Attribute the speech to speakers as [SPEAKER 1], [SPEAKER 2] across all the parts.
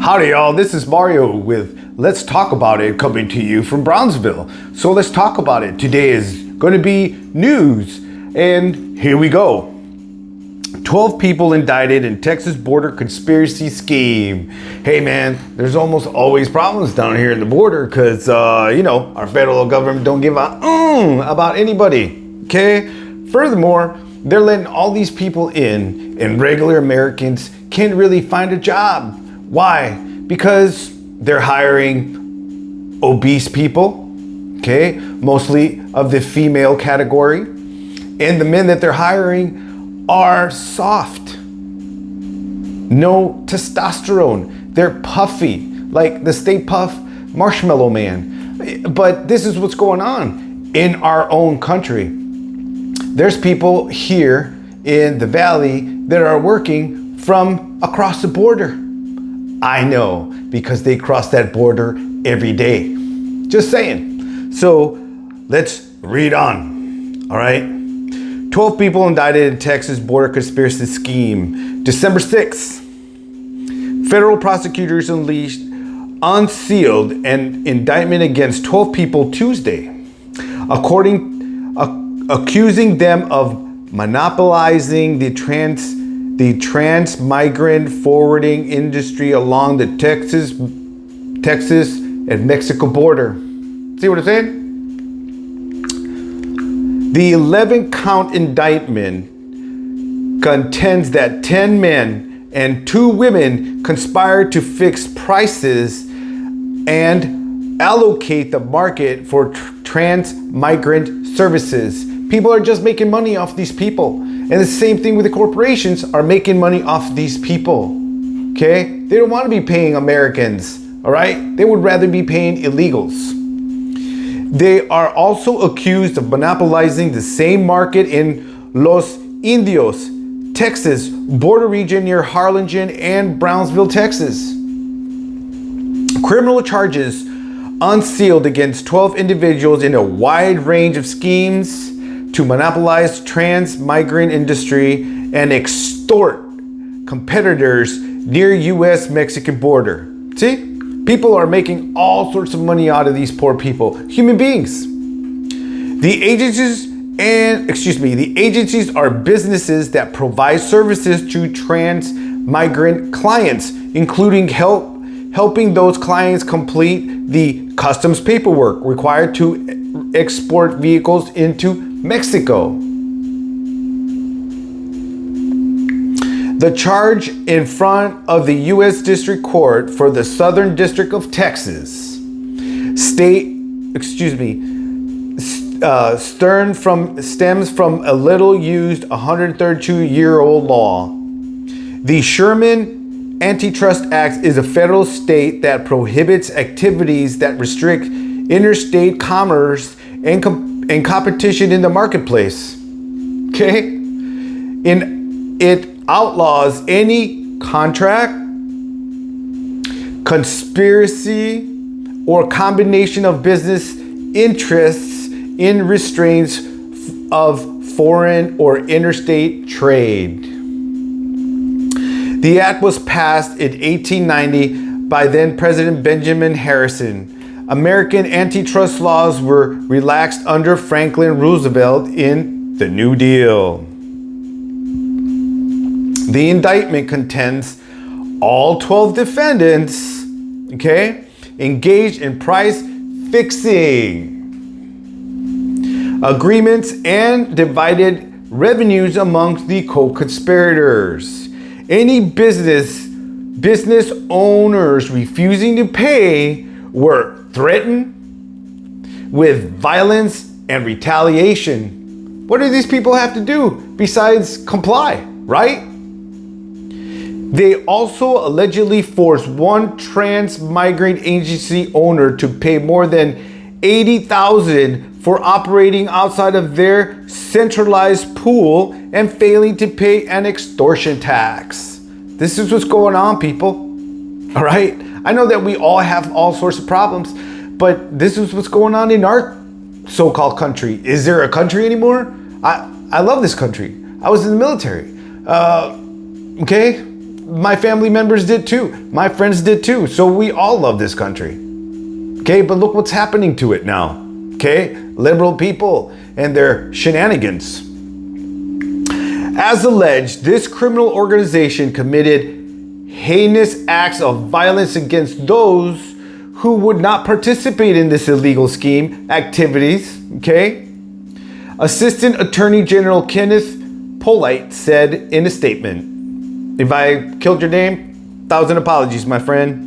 [SPEAKER 1] Howdy y'all, this is Mario with Let's Talk About It, coming to you from Brownsville. So let's talk about it. Today is going to be news, and here we go. 12 people indicted in Texas border conspiracy scheme. Hey man, there's almost always problems down here in the border because, our federal government don't give a about anybody, okay? Furthermore, they're letting all these people in, and regular Americans can't really find a job. Why? Because they're hiring obese people, okay? Mostly of the female category. And the men that they're hiring are soft. No testosterone. They're puffy, like the Stay Puft Marshmallow Man. But this is what's going on in our own country. There's people here in the valley that are working from across the border. I know, because they cross that border every day. Just saying. So let's read on. All right. 12 people indicted in Texas border conspiracy scheme. December 6th, federal prosecutors unsealed an indictment against 12 people Tuesday, accusing them of monopolizing the trans-migrant forwarding industry along the Texas and Mexico border. See what I'm saying? The 11-count indictment contends that 10 men and 2 women conspired to fix prices and allocate the market for trans-migrant services. People are just making money off these people. And the same thing with the corporations are making money off these people, okay? They don't want to be paying Americans, all right? They would rather be paying illegals. They are also accused of monopolizing the same market in Los Indios, Texas, border region near Harlingen and Brownsville, Texas. Criminal charges unsealed against 12 individuals in a wide range of schemes to monopolize trans-migrant industry and extort competitors near U.S.-Mexican border. See? People are making all sorts of money out of these poor people, human beings. The agencies are businesses that provide services to trans-migrant clients, including helping those clients complete the customs paperwork required to export vehicles into Mexico. The charge in front of the U.S. District Court for the Southern District of Texas stems from a little used 132-year-old law. The Sherman Antitrust Act is a federal state that prohibits activities that restrict interstate commerce and competition in the marketplace. Okay? It outlaws any contract, conspiracy, or combination of business interests in restraints of foreign or interstate trade. The act was passed in 1890 by then President Benjamin Harrison. American antitrust laws were relaxed under Franklin Roosevelt in the New Deal. The indictment contends all 12 defendants, engaged in price fixing agreements and divided revenues amongst the co-conspirators. Any business owners refusing to pay were threatened with violence and retaliation. What do these people have to do besides comply, right? They also allegedly forced one trans-migrant agency owner to pay more than $80,000 for operating outside of their centralized pool and failing to pay an extortion tax. This is what's going on, people. All right? I know that we all have all sorts of problems, but this is what's going on in our so-called country. Is there a country anymore? I love this country. I was in the military. my family members did too. My friends did too. So we all love this country. Okay, but look what's happening to it now. Okay, liberal people and their shenanigans. As alleged, this criminal organization committed heinous acts of violence against those who would not participate in this illegal scheme activities. Okay, Assistant Attorney General Kenneth Polite said in a statement, if I killed your name, 1,000 apologies, my friend.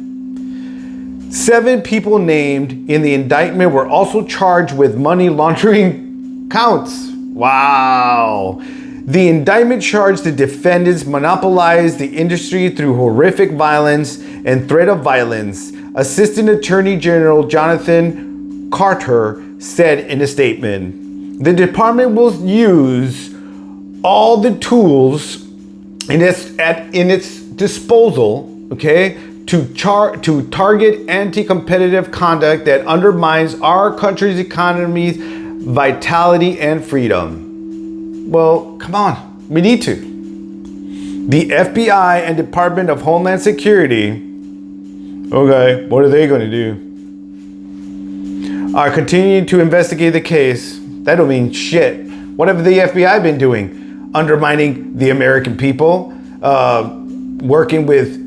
[SPEAKER 1] 7 people named in the indictment were also charged with money laundering counts. Wow. The indictment charged the defendants monopolized the industry through horrific violence and threat of violence, Assistant Attorney General Jonathan Carter said in a statement. The department will use all the tools in its disposal, okay, to target anti-competitive conduct that undermines our country's economy's vitality and freedom. Well, come on, we need to. The FBI and Department of Homeland Security, okay, what are they going to do? Are continuing to investigate the case. That don't mean shit. What have the FBI been doing? Undermining the American people, working with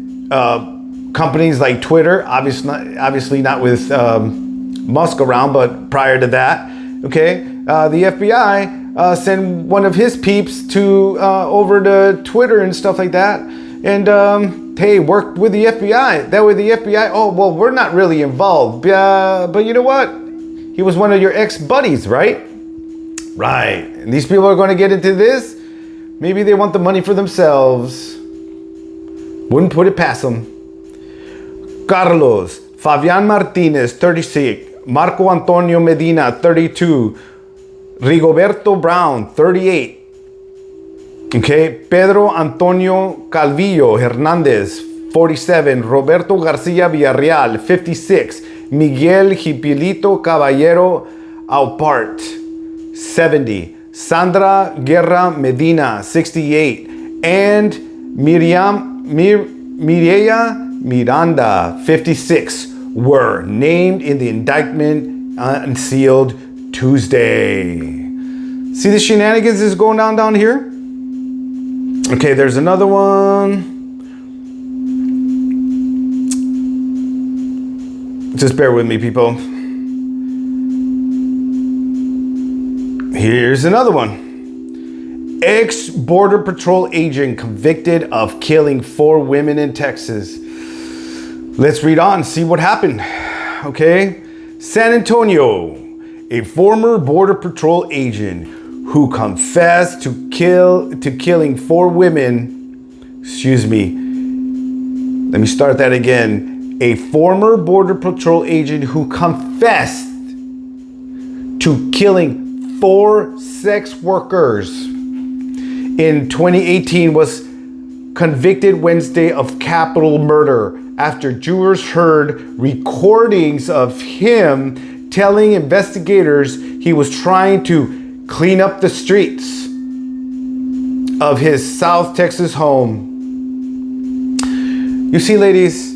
[SPEAKER 1] companies like Twitter, obviously not with Musk around, but prior to that, okay? The FBI sent one of his peeps to over to Twitter and stuff like that, and hey, worked with the FBI. That way the FBI, oh, well, we're not really involved, but you know what? He was one of your ex-buddies, right? Right, and these people are going to get into this. Maybe they want the money for themselves. Wouldn't put it past them. Carlos, Fabian Martinez, 36, Marco Antonio Medina, 32, Rigoberto Brown, 38. Okay, Pedro Antonio Calvillo Hernandez, 47, Roberto Garcia Villarreal, 56, Miguel Hipilito Caballero Aupart, 70, Sandra Guerra Medina, 68, and Mireya Miranda, 56, were named in the indictment unsealed Tuesday. See the shenanigans is going down here? Okay, there's another one. Just bear with me, people. Here's another one. Ex-Border Patrol agent convicted of killing 4 women in Texas. Let's read on, see what happened. Okay. San Antonio, a former Border Patrol agent who confessed to killing 4 women. Excuse me. Let me start that again. A former Border Patrol agent who confessed to killing 4 sex workers in 2018 was convicted Wednesday of capital murder after jurors heard recordings of him telling investigators he was trying to clean up the streets of his South Texas home. You see, ladies,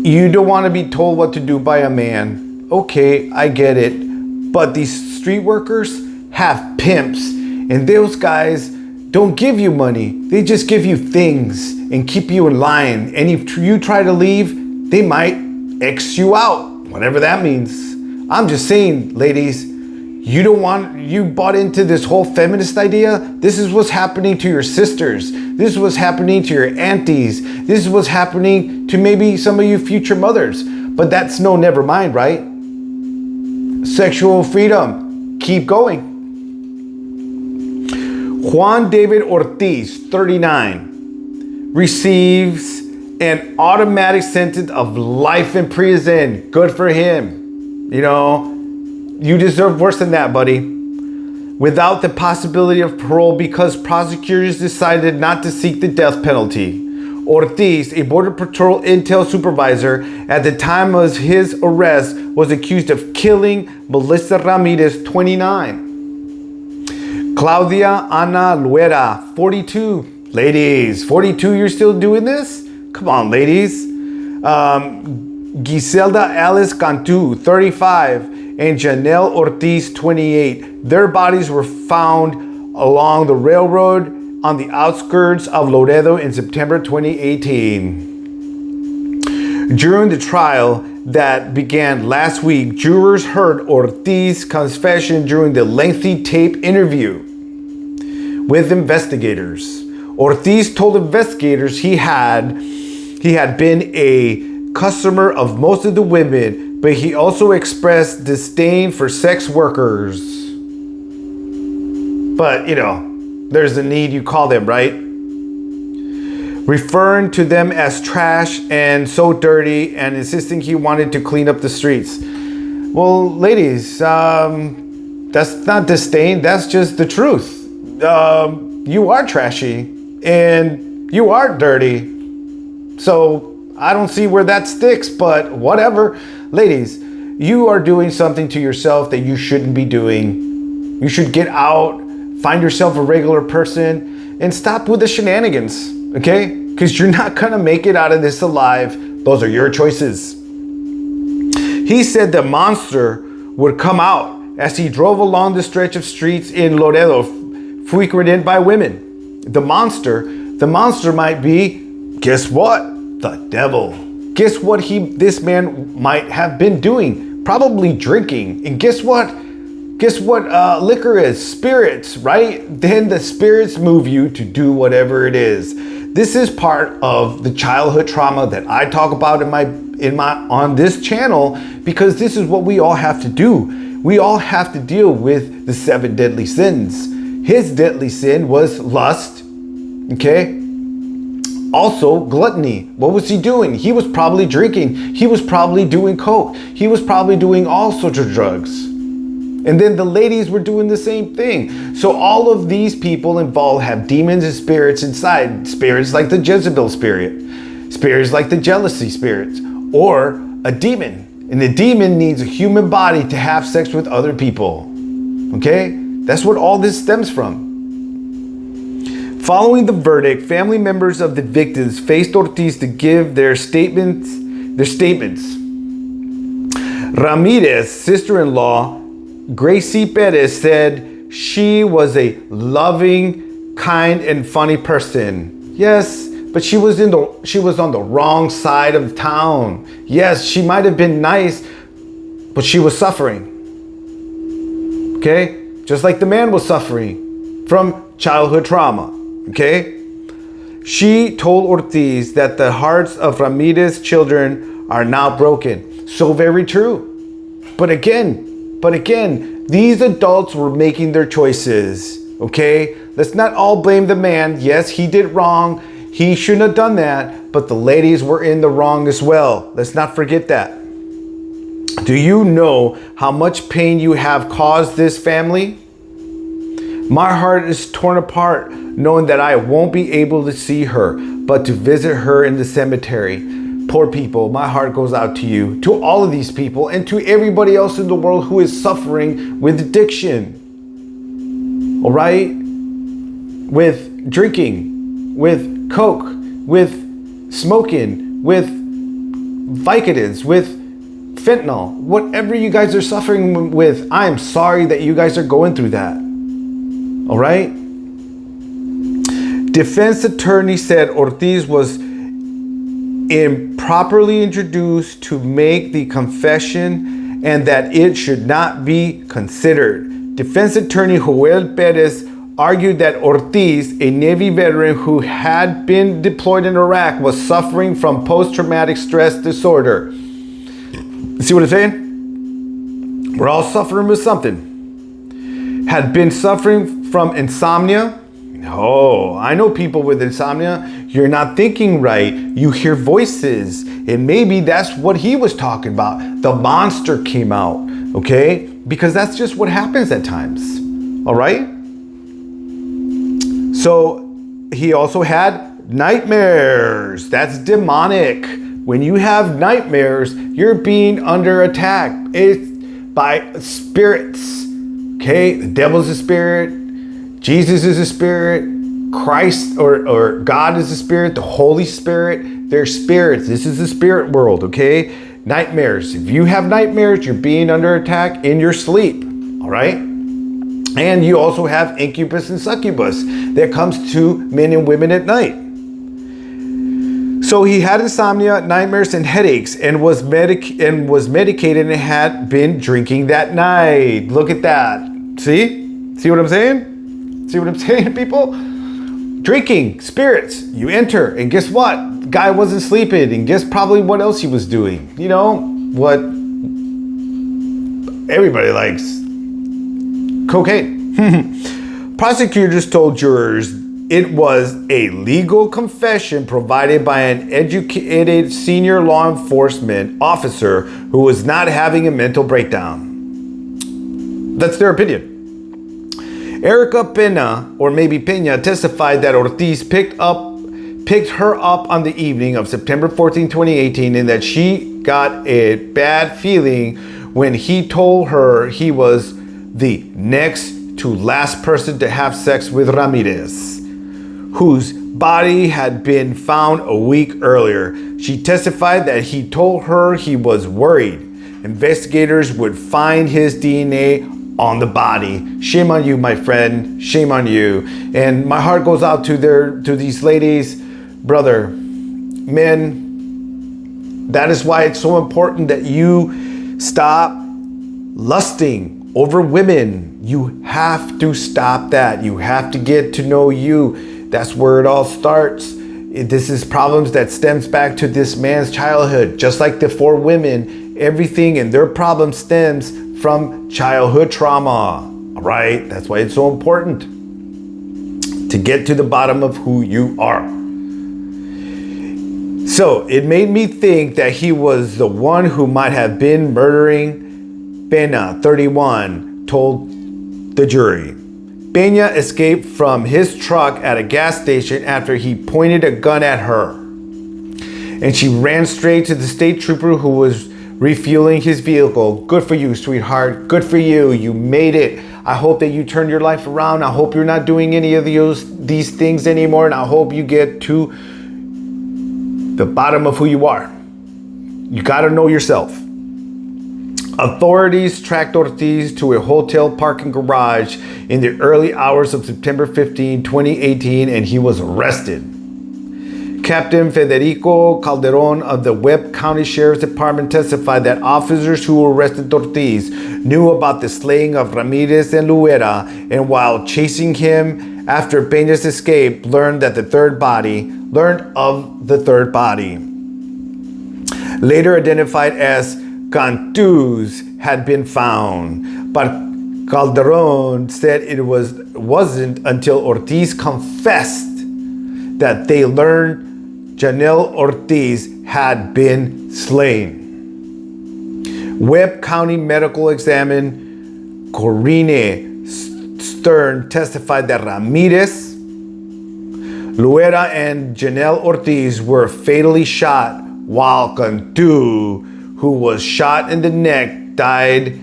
[SPEAKER 1] you don't want to be told what to do by a man. Okay, I get it. But these street workers have pimps, and those guys don't give you money. They just give you things and keep you in line. And if you try to leave, they might X you out, whatever that means. I'm just saying, ladies, you bought into this whole feminist idea. This is what's happening to your sisters. This is what's happening to your aunties. This is what's happening to maybe some of you future mothers. But that's no, never mind, right? Sexual freedom. Keep going. Juan David Ortiz, 39, receives an automatic sentence of life in prison. Good for him. You know, you deserve worse than that, buddy. Without the possibility of parole because prosecutors decided not to seek the death penalty. Ortiz, a Border Patrol intel supervisor at the time of his arrest, was accused of killing Melissa Ramirez, 29. Claudia Ana Luera, 42, Ladies, 42, you're still doing this? Come on, ladies. Giselda Alice Cantu, 35, and Janelle Ortiz, 28. Their bodies were found along the railroad on the outskirts of Laredo in September 2018. During the trial that began last week, jurors heard Ortiz's confession during the lengthy tape interview with investigators. Ortiz told investigators he had been a customer of most of the women, but he also expressed disdain for sex workers. But, there's a need, you call them, right? Referring to them as trash and so dirty and insisting he wanted to clean up the streets. Well, ladies, that's not disdain, that's just the truth. You are trashy and you are dirty. So I don't see where that sticks, but whatever. Ladies, you are doing something to yourself that you shouldn't be doing. You should get out, find yourself a regular person, and stop with the shenanigans, okay? Because you're not gonna make it out of this alive. Those are your choices. He said the monster would come out as he drove along the stretch of streets in Laredo frequented by women. The monster might be, guess what? The devil. Guess what this man might have been doing? Probably drinking. And guess what? Liquor is? Spirits, right? Then the spirits move you to do whatever it is. This is part of the childhood trauma that I talk about on this channel, because this is what we all have to do. We all have to deal with the 7 deadly sins. His deadly sin was lust, okay? Also, gluttony. What was he doing? He was probably drinking. He was probably doing coke. He was probably doing all sorts of drugs. And then the ladies were doing the same thing. So all of these people involved have demons and spirits inside. Spirits like the Jezebel spirit. Spirits like the jealousy spirits. Or a demon. And the demon needs a human body to have sex with other people. Okay? That's what all this stems from. Following the verdict, family members of the victims faced Ortiz to give their statements. Ramirez's sister-in-law, Gracie Perez, said she was a loving, kind, and funny person. Yes, but she was on the wrong side of town. Yes, she might have been nice, but she was suffering. Okay? Just like the man was suffering from childhood trauma. Okay? She told Ortiz that the hearts of Ramirez's children are now broken. So very true. But again, these adults were making their choices. Okay? Let's not all blame the man. Yes, he did wrong. He shouldn't have done that. But the ladies were in the wrong as well. Let's not forget that. Do you know how much pain you have caused this family? My heart is torn apart knowing that I won't be able to see her, but to visit her in the cemetery. Poor people, my heart goes out to you, to all of these people, and to everybody else in the world who is suffering with addiction. All right? With drinking, with coke, with smoking, with Vicodins, with fentanyl, whatever you guys are suffering with, I'm sorry that you guys are going through that. All right? Defense attorney said Ortiz was improperly introduced to make the confession and that it should not be considered. Defense attorney Joel Perez argued that Ortiz, a Navy veteran who had been deployed in Iraq, was suffering from post-traumatic stress disorder. See what I'm saying? We're all suffering with something. Had been suffering from insomnia. Oh, I know people with insomnia. You're not thinking right. You hear voices. And maybe that's what he was talking about. The monster came out, okay? Because that's just what happens at times, all right? So he also had nightmares. That's demonic. When you have nightmares, you're being under attack. It's by spirits. Okay, the devil's a spirit. Jesus is a spirit. Christ or God is a spirit, the Holy Spirit, they're spirits. This is the spirit world, okay? Nightmares. If you have nightmares, you're being under attack in your sleep, all right? And you also have incubus and succubus that comes to men and women at night. So he had insomnia, nightmares, and headaches, and was medicated and had been drinking that night. Look at that. See what I'm saying? See what I'm saying, people? Drinking, spirits. You enter, and guess what? The guy wasn't sleeping, and guess probably what else he was doing. You know what everybody likes. Cocaine. Prosecutors told jurors it was a legal confession provided by an educated senior law enforcement officer who was not having a mental breakdown. That's their opinion. Erica Pena, or maybe Pena, testified that Ortiz picked her up on the evening of September 14, 2018, and that she got a bad feeling when he told her he was the next to last person to have sex with Ramirez, whose body had been found a week earlier. She testified that he told her he was worried investigators would find his DNA on the body. Shame on you, my friend. Shame on you. And my heart goes out to these ladies. Brother, men, that is why it's so important that you stop lusting over women. You have to stop that. You have to get to know you. That's where it all starts. This is problems that stems back to this man's childhood. Just like the 4 women, everything in their problem stems from childhood trauma. All right? That's why it's so important to get to the bottom of who you are. So it made me think that he was the one who might have been murdering Pena, 31, told the jury. Pena escaped from his truck at a gas station after he pointed a gun at her. And she ran straight to the state trooper who was refueling his vehicle. Good for you, sweetheart. Good for you. You made it. I hope that you turn your life around. I hope you're not doing any of these things anymore. And I hope you get to the bottom of who you are. You got to know yourself. Authorities tracked Ortiz to a hotel parking garage in the early hours of September 15, 2018, and he was arrested. Captain Federico Calderon of the Webb County Sheriff's Department testified that officers who arrested Ortiz knew about the slaying of Ramirez and Luera, and while chasing him after Pena's escape, learned of the third body, later identified as Cantus, had been found. But Calderon said it wasn't until Ortiz confessed that they learned Janelle Ortiz had been slain. Webb County Medical Examiner Corrine Stern testified that Ramirez, Luera, and Janelle Ortiz were fatally shot, while Cantu, who was shot in the neck, died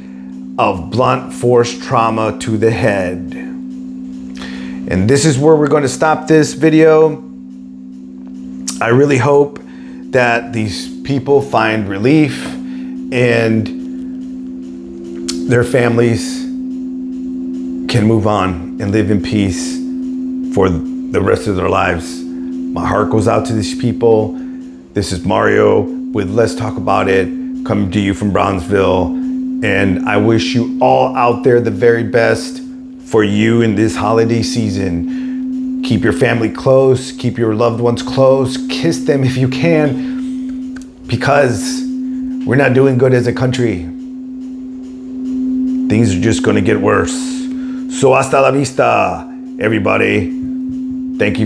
[SPEAKER 1] of blunt force trauma to the head. And this is where we're going to stop this video. I really hope that these people find relief and their families can move on and live in peace for the rest of their lives. My heart goes out to these people. This is Mario with Let's Talk About It, coming to you from Brownsville. And I wish you all out there the very best for you in this holiday season. Keep your family close, keep your loved ones close, kiss them if you can, because we're not doing good as a country. Things are just gonna get worse. So hasta la vista, everybody. Thank you